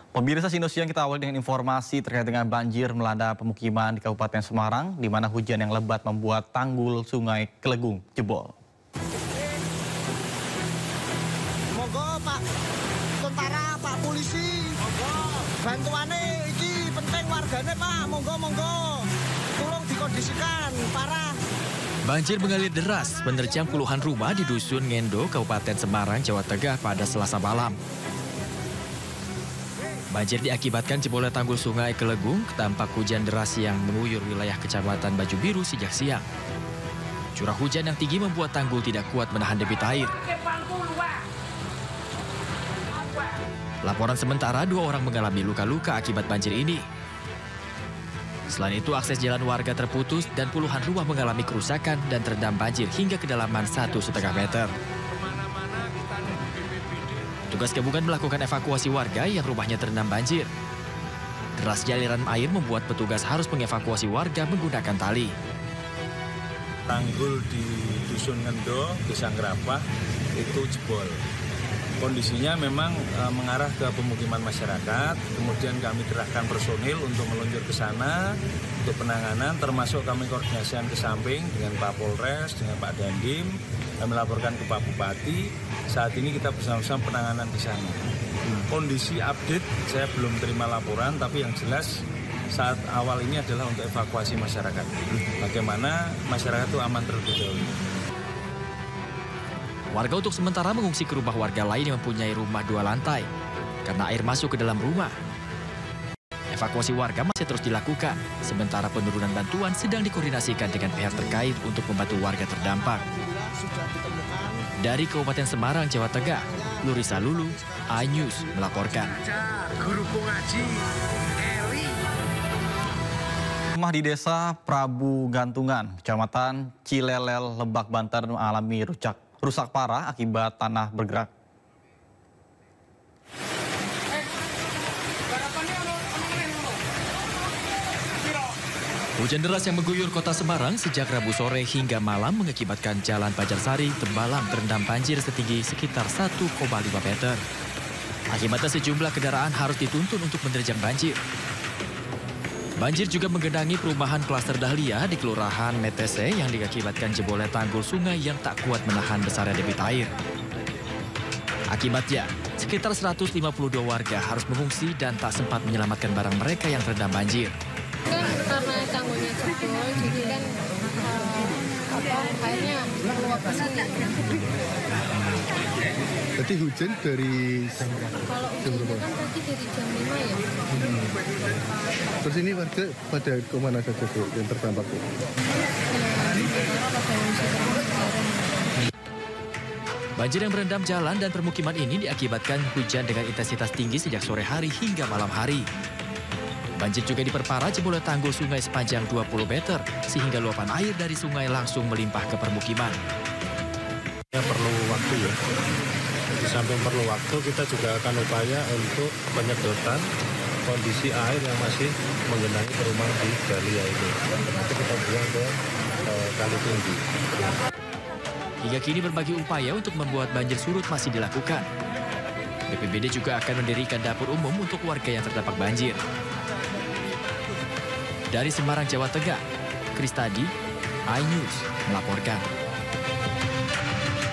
Pemirsa Sino Siang, kita awali dengan informasi terkait dengan banjir melanda pemukiman di Kabupaten Semarang, di mana hujan yang lebat membuat tanggul Sungai Kelegung jebol. Monggo Pak Tentara, Pak Polisi, monggo bantuane iki penting wargane Pak, monggo tolong dikondisikan parah. Banjir mengalir deras menerjang puluhan rumah di Dusun Ngendo, Kabupaten Semarang, Jawa Tengah pada Selasa malam. Banjir diakibatkan jebolnya tanggul Sungai Kelegung, tampak hujan deras yang mengguyur wilayah Kecamatan Baju Biru sejak siang. Curah hujan yang tinggi membuat tanggul tidak kuat menahan debit air. Laporan sementara, 2 orang mengalami luka-luka akibat banjir ini. Selain itu, akses jalan warga terputus dan puluhan rumah mengalami kerusakan dan terendam banjir hingga kedalaman 1,5 meter. Tugas gabungan melakukan evakuasi warga yang rumahnya terendam banjir. Derasnya aliran air membuat petugas harus mengevakuasi warga menggunakan tali. Tanggul di Dusun Ngendo, Desa Ngerapah itu jebol. Kondisinya memang mengarah ke pemukiman masyarakat, kemudian kami kerahkan personil untuk meluncur ke sana untuk penanganan, termasuk kami koordinasikan ke samping dengan Pak Polres, dengan Pak Dandim, kami laporkan ke Pak Bupati. Saat ini kita bersama-sama penanganan di sana. Kondisi update saya belum terima laporan, tapi yang jelas saat awal ini adalah untuk evakuasi masyarakat. Bagaimana masyarakat itu aman terlebih dahulu. Warga untuk sementara mengungsi ke rumah warga lain yang mempunyai rumah 2 lantai karena air masuk ke dalam rumah. Evakuasi warga masih terus dilakukan, sementara penurunan bantuan sedang dikoordinasikan dengan pihak terkait untuk membantu warga terdampak. Dari Kabupaten Semarang, Jawa Tengah, Lurisa Lulu, iNews melaporkan. Rumah di Desa Prabu Gantungan, Kecamatan Cilelel, Lebak, Banten mengalami rusak parah akibat tanah bergerak. Hujan deras yang mengguyur kota Semarang sejak Rabu sore hingga malam mengakibatkan Jalan Banjarsari Tembalang terendam banjir setinggi sekitar 1,5 meter. Akibatnya sejumlah kendaraan harus dituntun untuk menerjang banjir. Banjir juga menggenangi perumahan klaster Dahlia di Kelurahan Metese yang diakibatkan jebolnya tanggul sungai yang tak kuat menahan besarnya debit air. Akibatnya, sekitar 152 warga harus mengungsi dan tak sempat menyelamatkan barang mereka yang terendam banjir. Kan karena tanggulnya jebol, jadi kan airnya meluap ke sini. Tadi hujan dari jam berapa? Kalau hujan kan tadi dari jam 5 ya. Terus ini warga pada kemana saja Bu yang terdampak Bu? Banjir yang merendam jalan dan permukiman ini diakibatkan hujan dengan intensitas tinggi sejak sore hari hingga malam hari. Banjir juga diperparah jebolnya tanggul sungai sepanjang 20 meter, sehingga luapan air dari sungai langsung melimpah ke permukiman. Ya, perlu waktu ya. Di samping perlu waktu, kita juga akan upaya untuk penyedotan kondisi air yang masih menggenangi perumahan di Dahlia ini. Nanti kita buang ke Kali Tinggi. Hingga kini berbagai upaya untuk membuat banjir surut masih dilakukan. BPBD juga akan mendirikan dapur umum untuk warga yang terdampak banjir. Dari Semarang, Jawa Tengah, Kristadi, iNews melaporkan.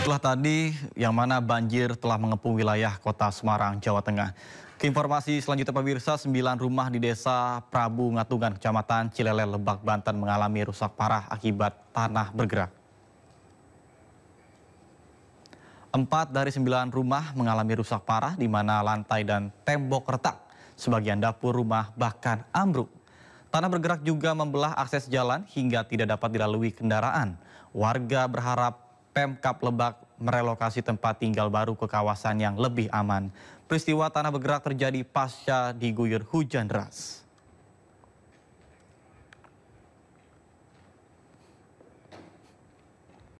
Setelah tadi, yang mana banjir telah mengepung wilayah kota Semarang, Jawa Tengah. Ke informasi selanjutnya pemirsa, 9 rumah di Desa Prabu Gantungan, Kecamatan Cilelel, Lebak, Banten mengalami rusak parah akibat tanah bergerak. 4 dari 9 rumah mengalami rusak parah di mana lantai dan tembok retak. Sebagian dapur rumah bahkan ambruk. Tanah bergerak juga membelah akses jalan hingga tidak dapat dilalui kendaraan. Warga berharap Pemkab Lebak merelokasi tempat tinggal baru ke kawasan yang lebih aman. Peristiwa tanah bergerak terjadi pasca diguyur hujan deras.